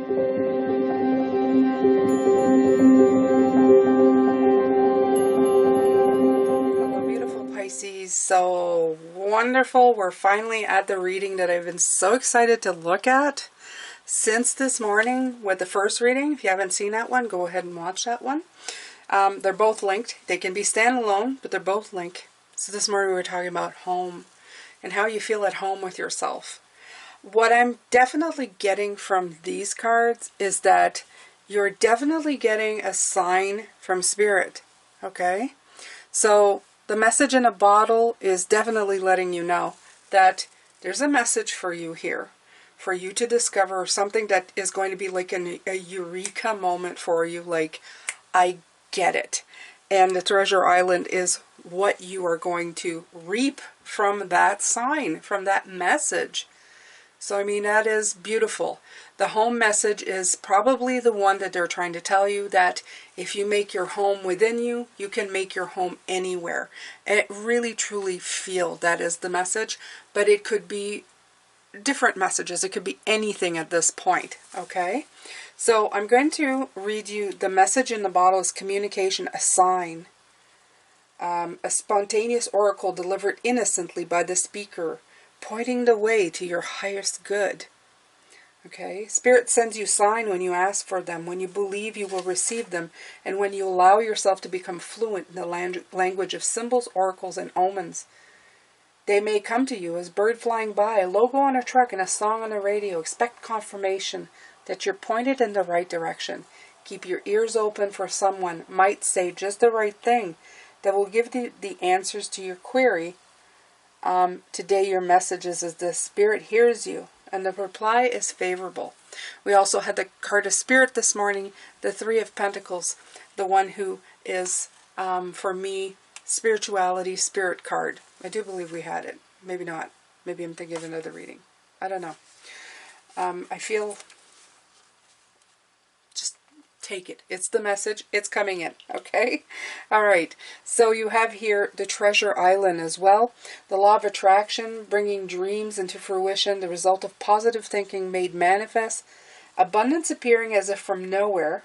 Hello, beautiful Pisces. So wonderful. We're finally at the reading that I've been so excited to look at since this morning with the first reading. If you haven't seen that one, go ahead and watch that one. They're both linked. They can be standalone, but they're both linked. So this morning we were talking about home and how you feel at home with yourself. What I'm definitely getting from these cards is that you're definitely getting a sign from Spirit, okay? So the message in a bottle is definitely letting you know that there's a message for you here, for you to discover something that is going to be like a eureka moment for you, like, I get it. And the Treasure Island is what you are going to reap from that sign, from that message. So, I mean, that is beautiful. The home message is probably the one that they're trying to tell you, that if you make your home within you, you can make your home anywhere. And it really, truly feel that is the message. But it could be different messages. It could be anything at this point, okay? So, I'm going to read you the message in the bottle is communication, a sign. A spontaneous oracle delivered innocently by the speaker, pointing the way to your highest good. Okay, Spirit sends you sign when you ask for them, when you believe you will receive them, and when you allow yourself to become fluent in the language of symbols, oracles, and omens. They may come to you as bird flying by, a logo on a truck, and a song on the radio. Expect confirmation that you're pointed in the right direction. Keep your ears open for someone might say just the right thing that will give the answers to your query. Today your message is this: Spirit hears you, and the reply is favorable. We also had the card of Spirit this morning, the Three of Pentacles, the one who is, for me, spirituality, spirit card. I do believe we had it. Maybe not. Maybe I'm thinking of another reading. I don't know. I feel... take it. It's the message. It's coming in. Okay? All right. So you have here the Treasure Island as well. The law of attraction, bringing dreams into fruition, the result of positive thinking made manifest, abundance appearing as if from nowhere.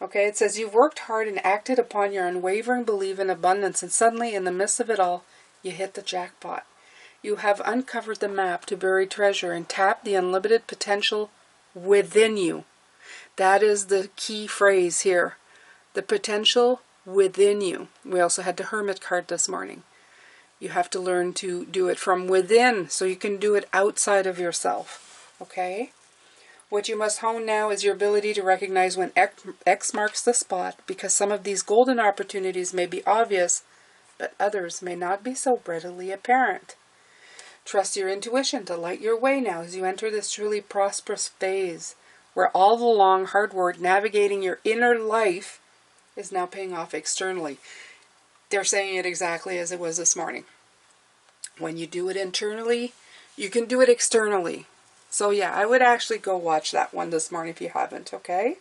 Okay? It says you've worked hard and acted upon your unwavering belief in abundance, and suddenly in the midst of it all, you hit the jackpot. You have uncovered the map to buried treasure and tapped the unlimited potential within you. That is the key phrase here. The potential within you. We also had the Hermit card this morning. You have to learn to do it from within so you can do it outside of yourself. Okay? What you must hone now is your ability to recognize when X marks the spot, because some of these golden opportunities may be obvious, but others may not be so readily apparent. Trust your intuition to light your way now as you enter this truly prosperous phase, where all the long hard work navigating your inner life is now paying off externally. They're saying it exactly as it was this morning. When you do it internally, you can do it externally. So yeah, I would actually go watch that one this morning if you haven't, okay?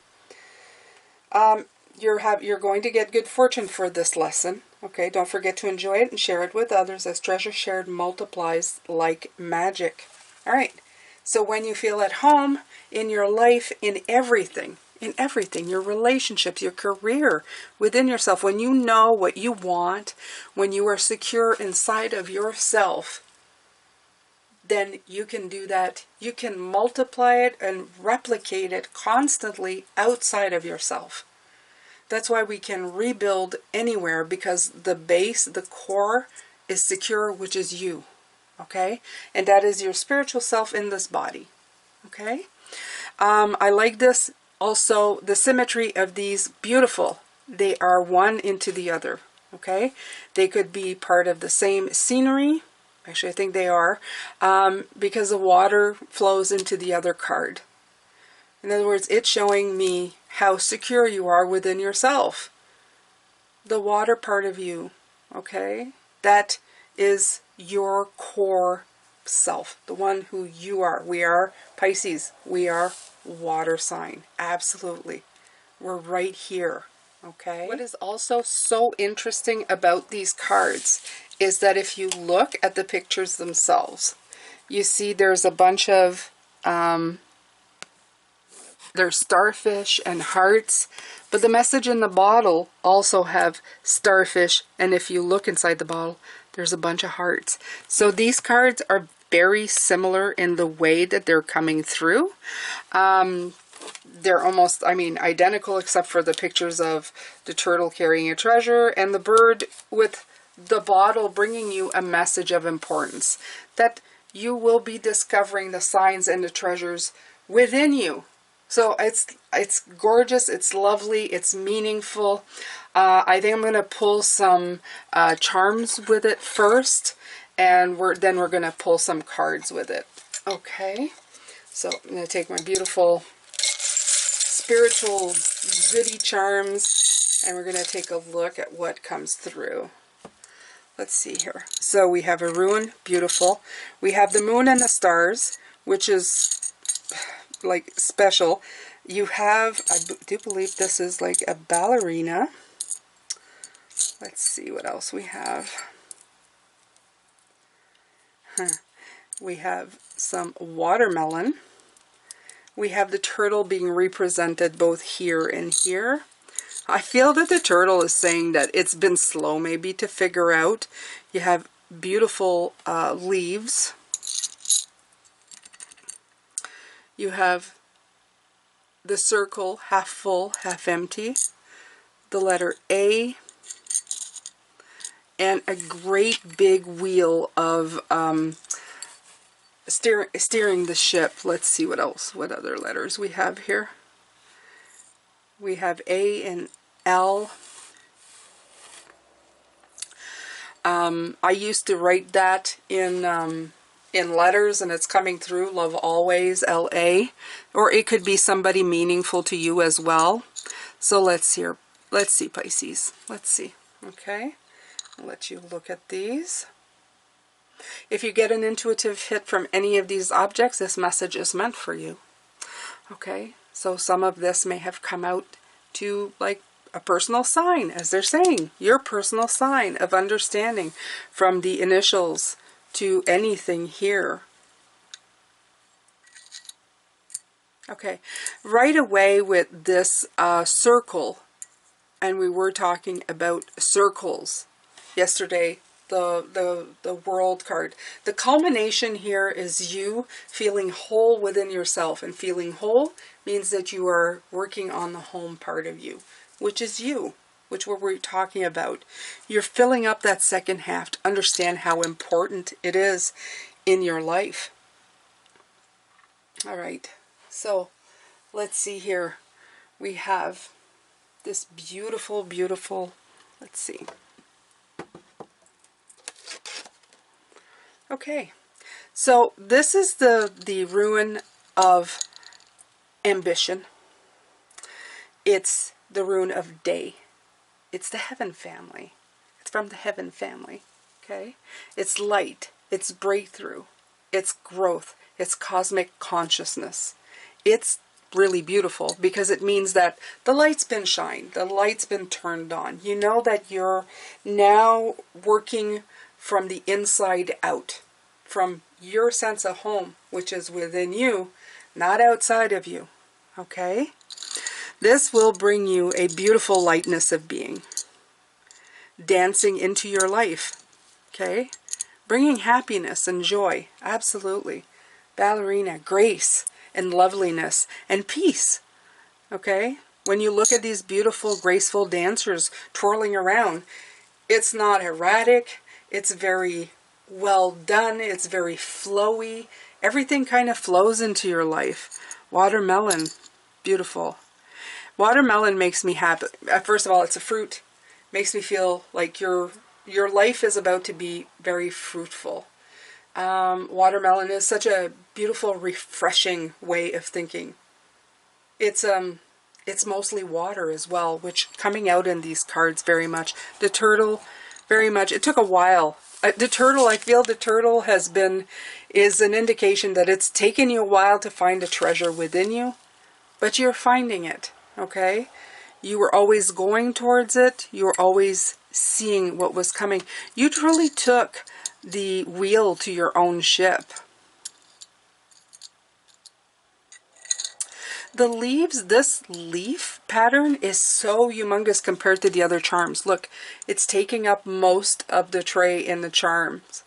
You're going to get good fortune for this lesson, okay? Don't forget to enjoy it and share it with others, as treasure shared multiplies like magic. All right. So when you feel at home in your life, in everything, your relationships, your career, within yourself, when you know what you want, when you are secure inside of yourself, then you can do that. You can multiply it and replicate it constantly outside of yourself. That's why we can rebuild anywhere, because the base, the core is secure, which is you. Okay? And that is your spiritual self in this body. Okay? I like this. Also, the symmetry of these, beautiful. They are one into the other. Okay? They could be part of the same scenery. Actually, I think they are. Because the water flows into the other card. In other words, it's showing me how secure you are within yourself. The water part of you. Okay? That is your core self, the one who you are. We are Pisces. We are water sign. Absolutely. We're right here. Okay? What is also so interesting about these cards is that if you look at the pictures themselves, you see there's a bunch of There's starfish and hearts, but the message in the bottle also have starfish, and if you look inside the bottle, there's a bunch of hearts. So these cards are very similar in the way that they're coming through. They're almost, I mean, identical except for the pictures of the turtle carrying a treasure and the bird with the bottle bringing you a message of importance, that you will be discovering the signs and the treasures within you. So it's gorgeous, it's lovely, it's meaningful. I think I'm going to pull some charms with it first, and then we're going to pull some cards with it. Okay, so I'm going to take my beautiful spiritual goody charms, and we're going to take a look at what comes through. Let's see here. So we have a ruin, beautiful. We have the moon and the stars, which is like special. You have, I do believe this is like a ballerina. Let's see what else we have. We have some watermelon. We have the turtle being represented both here and here. I feel that the turtle is saying that it's been slow maybe to figure out. You have beautiful leaves. You have the circle, half full, half empty. The letter A. And a great big wheel of steering the ship. Let's see what else, what other letters we have here. We have A and L. I used to write that in letters, and it's coming through. Love always, L-A. Or it could be somebody meaningful to you as well. So let's see, Pisces. Let's see. Okay. I'll let you look at these. If you get an intuitive hit from any of these objects, this message is meant for you. Okay. So some of this may have come out to like a personal sign, as they're saying, your personal sign of understanding, from the initials to anything here. Okay, right away with this circle, and we were talking about circles yesterday, the world card. The culmination here is you feeling whole within yourself, and feeling whole means that you are working on the home part of you, which is you, which what we're talking about. You're filling up that second half to understand how important it is in your life. All right, so let's see here. We have this beautiful, beautiful, let's see. Okay, so this is the ruin of ambition. It's the rune of day. It's the heaven family. It's from the heaven family. Okay? It's light. It's breakthrough. It's growth. It's cosmic consciousness. It's really beautiful because it means that the light's been shined. The light's been turned on. You know that you're now working from the inside out. From your sense of home, which is within you, not outside of you. Okay? This will bring you a beautiful lightness of being. Dancing into your life. Okay? Bringing happiness and joy. Absolutely. Ballerina, grace and loveliness and peace. Okay? When you look at these beautiful, graceful dancers twirling around, it's not erratic. It's very well done. It's very flowy. Everything kind of flows into your life. Watermelon, beautiful. Watermelon makes me happy. First of all, it's a fruit. Makes me feel like your life is about to be very fruitful. Watermelon is such a beautiful, refreshing way of thinking. It's mostly water as well, which coming out in these cards very much. The turtle, very much. It took a while. The turtle, I feel the turtle is an indication that it's taken you a while to find a treasure within you, but you're finding it, okay? You were always going towards it. You were always seeing what was coming. You truly took the wheel to your own ship. The leaves, this leaf pattern is so humongous compared to the other charms. Look, it's taking up most of the tray in the charms.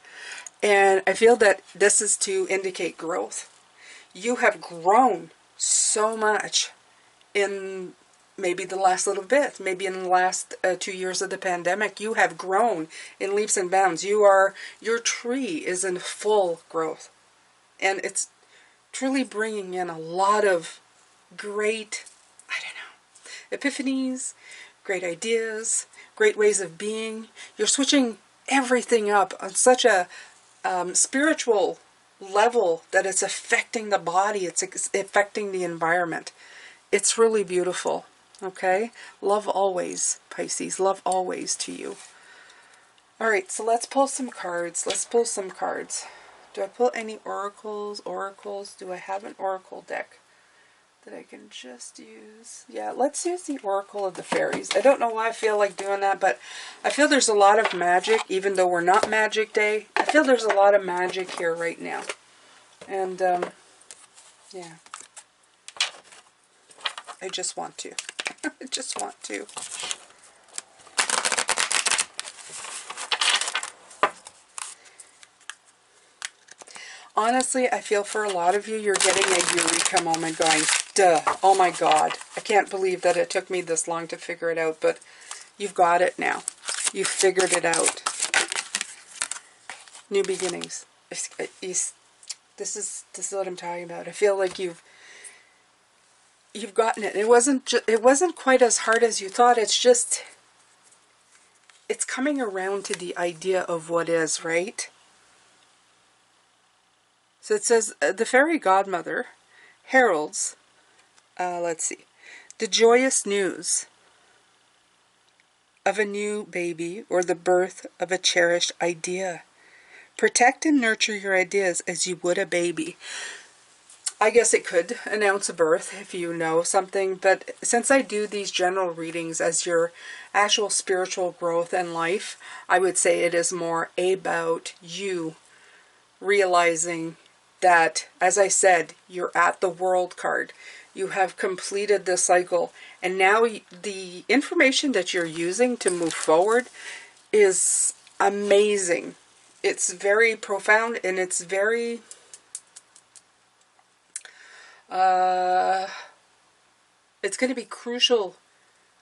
And I feel that this is to indicate growth. You have grown so much in maybe the last little bit, maybe in the last 2 years of the pandemic. You have grown in leaps and bounds. Your tree is in full growth. And it's truly bringing in a lot of great, I don't know, epiphanies, great ideas, great ways of being. You're switching everything up on such a spiritual level that it's affecting the body, it's affecting the environment. It's really beautiful, okay? Love always, Pisces. Love always to you. All right, so let's pull some cards. Let's pull some cards. Do I pull any oracles? Oracles? Do I have an oracle deck that I can just use? Yeah, let's use the Oracle of the Fairies. I don't know why I feel like doing that, but I feel there's a lot of magic, even though we're not Magic Day. I feel there's a lot of magic here right now. And, yeah. I just want to. I just want to. Honestly, I feel for a lot of you, you're getting a eureka moment going, duh, oh my God. I can't believe that it took me this long to figure it out, but you've got it now. You've figured it out. New beginnings. This is what I'm talking about. I feel like you've gotten it. It wasn't quite as hard as you thought. It's just, it's coming around to the idea of what is, right? So it says, the fairy godmother heralds, let's see, the joyous news of a new baby or the birth of a cherished idea. Protect and nurture your ideas as you would a baby. I guess it could announce a birth if you know something, but since I do these general readings as your actual spiritual growth in life, I would say it is more about you realizing that, as I said, you're at the World card. You have completed this cycle, and now the information that you're using to move forward is amazing. It's very profound, and it's very it's going to be crucial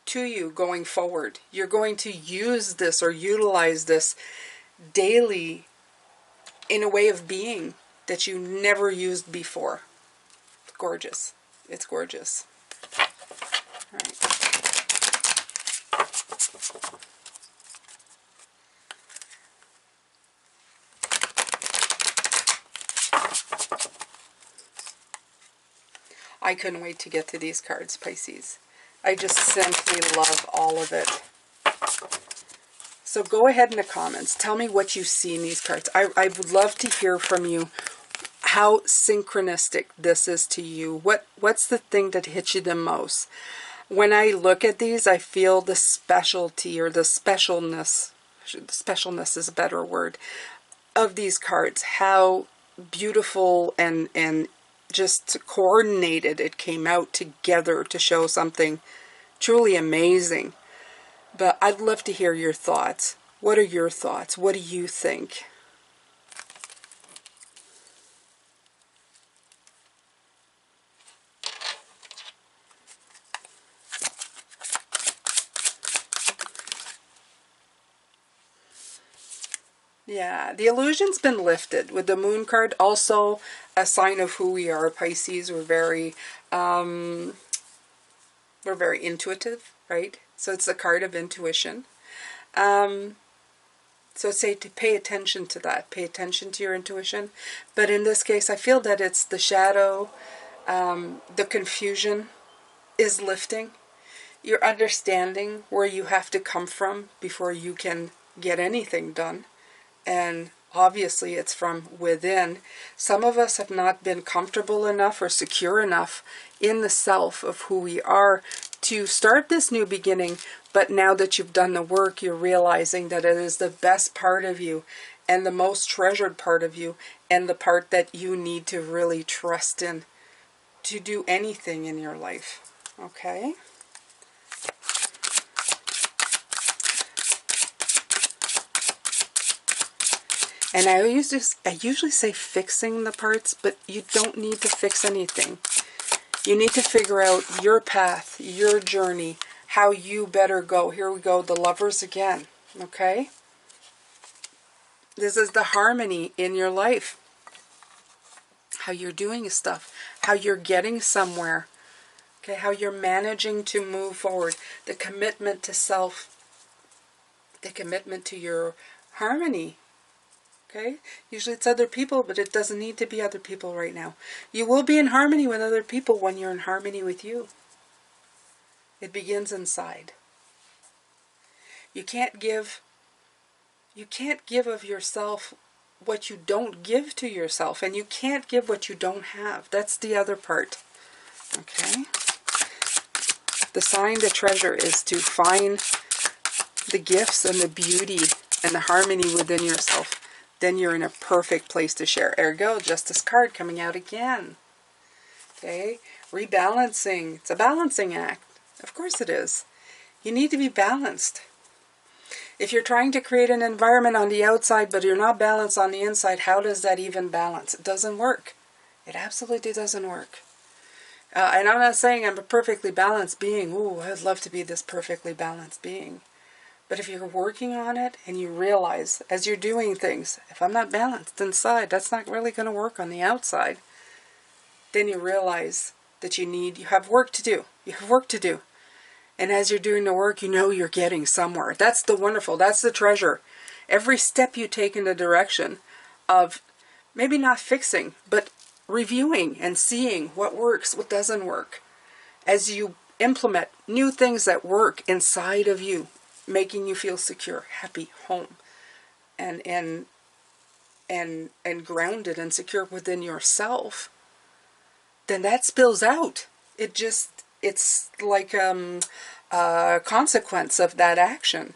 to you going forward. You're going to use this or utilize this daily in a way of being that you never used before. It's gorgeous. It's gorgeous. All right. I couldn't wait to get to these cards, Pisces. I just simply love all of it. So go ahead in the comments. Tell me what you see in these cards. I would love to hear from you how synchronistic this is to you. What's the thing that hits you the most? When I look at these, I feel the specialty or the specialness. Specialness is a better word. Of these cards. How beautiful and just coordinated it came out together to show something truly amazing. But I'd love to hear your thoughts. What are your thoughts? What do you think? Yeah, the illusion's been lifted with the Moon card. Also a sign of who we are, Pisces. We're very intuitive, right? So it's the card of intuition. So say to pay attention to that. Pay attention to your intuition. But in this case, I feel that it's the shadow, the confusion is lifting. You're understanding where you have to come from before you can get anything done. And obviously it's from within. Some of us have not been comfortable enough or secure enough in the self of who we are to start this new beginning. But now that you've done the work, you're realizing that it is the best part of you and the most treasured part of you and the part that you need to really trust in to do anything in your life. Okay? And I usually say fixing the parts, but you don't need to fix anything. You need to figure out your path, your journey, how you better go. Here we go, the Lovers again. Okay? This is the harmony in your life. How you're doing stuff. How you're getting somewhere. Okay? How you're managing to move forward. The commitment to self. The commitment to your harmony. Okay? Usually it's other people, but it doesn't need to be other people right now. You will be in harmony with other people when you're in harmony with you. It begins inside. You can't give of yourself what you don't give to yourself, and you can't give what you don't have. That's the other part. Okay? The sign to treasure is to find the gifts and the beauty and the harmony within yourself. Then you're in a perfect place to share. There you go, Justice card coming out again. Okay, rebalancing. It's a balancing act. Of course it is. You need to be balanced. If you're trying to create an environment on the outside, but you're not balanced on the inside, how does that even balance? It doesn't work. It absolutely doesn't work. And I'm not saying I'm a perfectly balanced being. Ooh, I'd love to be this perfectly balanced being. But if you're working on it and you realize as you're doing things, if I'm not balanced inside, that's not really going to work on the outside. Then you realize that you have work to do. You have work to do. And as you're doing the work, you know you're getting somewhere. That's the wonderful, that's the treasure. Every step you take in the direction of maybe not fixing, but reviewing and seeing what works, what doesn't work. As you implement new things that work inside of you, making you feel secure, happy, home, and grounded and secure within yourself, then that spills out. It's like a consequence of that action.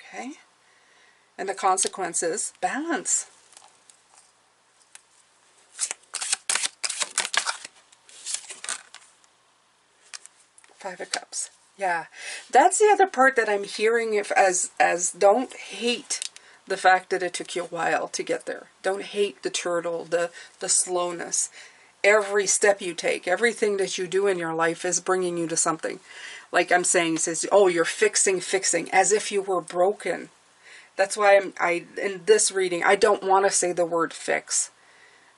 Okay? And the consequence is balance. Five of Cups. Yeah, that's the other part that I'm hearing as don't hate the fact that it took you a while to get there. Don't hate the turtle, the slowness. Every step you take, everything that you do in your life is bringing you to something. Like I'm saying, it says, oh, you're fixing, as if you were broken. That's why in this reading, I don't want to say the word fix.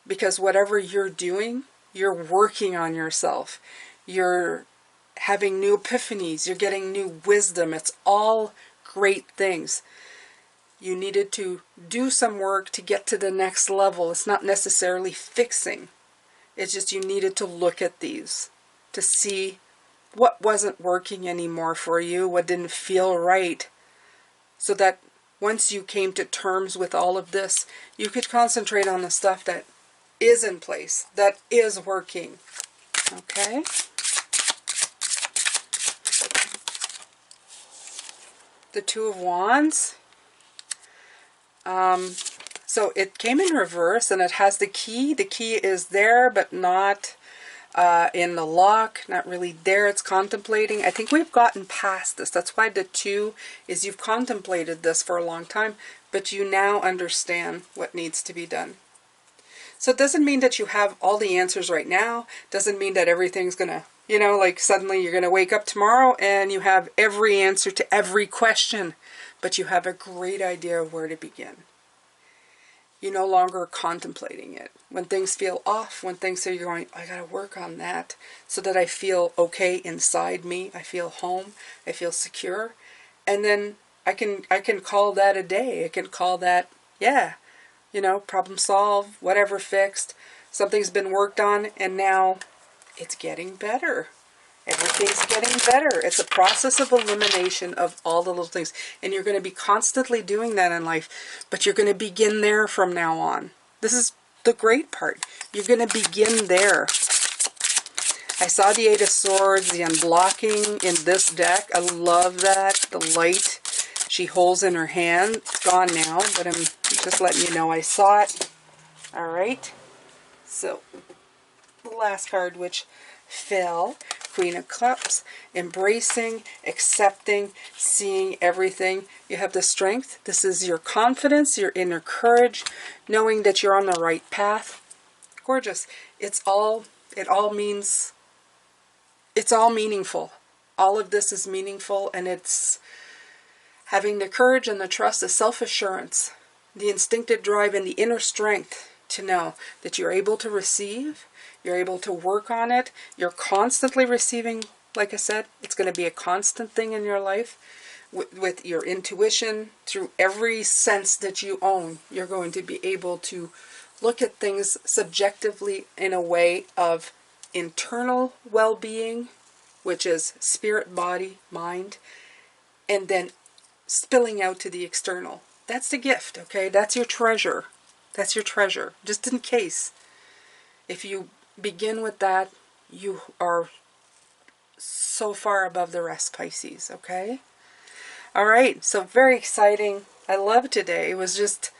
Because whatever you're doing, you're working on yourself. You're having new epiphanies, you're getting new wisdom. It's all great things. You needed to do some work to get to the next level. It's not necessarily fixing. It's just you needed to look at these to see what wasn't working anymore for you, what didn't feel right, so that once you came to terms with all of this, you could concentrate on the stuff that is in place, that is working. Okay? The Two of Wands. So it came in reverse and it has the key. The key is there but not in the lock, not really there. It's contemplating. I think we've gotten past this. That's why the 2 is you've contemplated this for a long time, but you now understand what needs to be done. So it doesn't mean that you have all the answers right now. Doesn't mean that everything's gonna, like suddenly you're gonna wake up tomorrow and you have every answer to every question, but you have a great idea of where to begin. You're no longer contemplating it. When things feel off, when things are going, I gotta work on that so that I feel okay inside me, I feel home, I feel secure, and then I can call that a day. I can call that, yeah, problem solved, whatever fixed, something's been worked on, and now it's getting better. Everything's getting better. It's a process of elimination of all the little things. And you're going to be constantly doing that in life, but you're going to begin there from now on. This is the great part. You're going to begin there. I saw the 8 of Swords, the unblocking in this deck. I love that. The light she holds in her hand. It's gone now, but I'm just letting you know I saw it. All right. So the last card, which fell. Queen of Cups, embracing, accepting, seeing everything. You have the strength. This is your confidence, your inner courage, knowing that you're on the right path. Gorgeous. It all meaningful. All of this is meaningful, and it's having the courage and the trust, the self-assurance, the instinctive drive, and the inner strength to know that you're able to receive, you're able to work on it, you're constantly receiving. Like I said, it's going to be a constant thing in your life. With your intuition, through every sense that you own, you're going to be able to look at things subjectively in a way of internal well-being, which is spirit, body, mind, and then spilling out to the external. That's the gift, okay? That's your treasure. That's your treasure. Just in case. If you begin with that, you are so far above the rest, Pisces, okay? All right, so very exciting. I love today. It was just,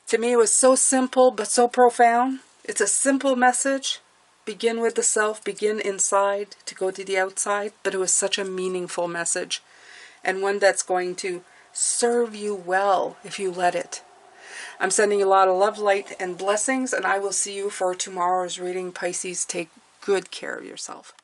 to me, it was so simple but so profound. It's a simple message. Begin with the self, begin inside to go to the outside, but it was such a meaningful message, and one that's going to serve you well if you let it. I'm sending a lot of love, light, and blessings, and I will see you for tomorrow's reading. Pisces, take good care of yourself.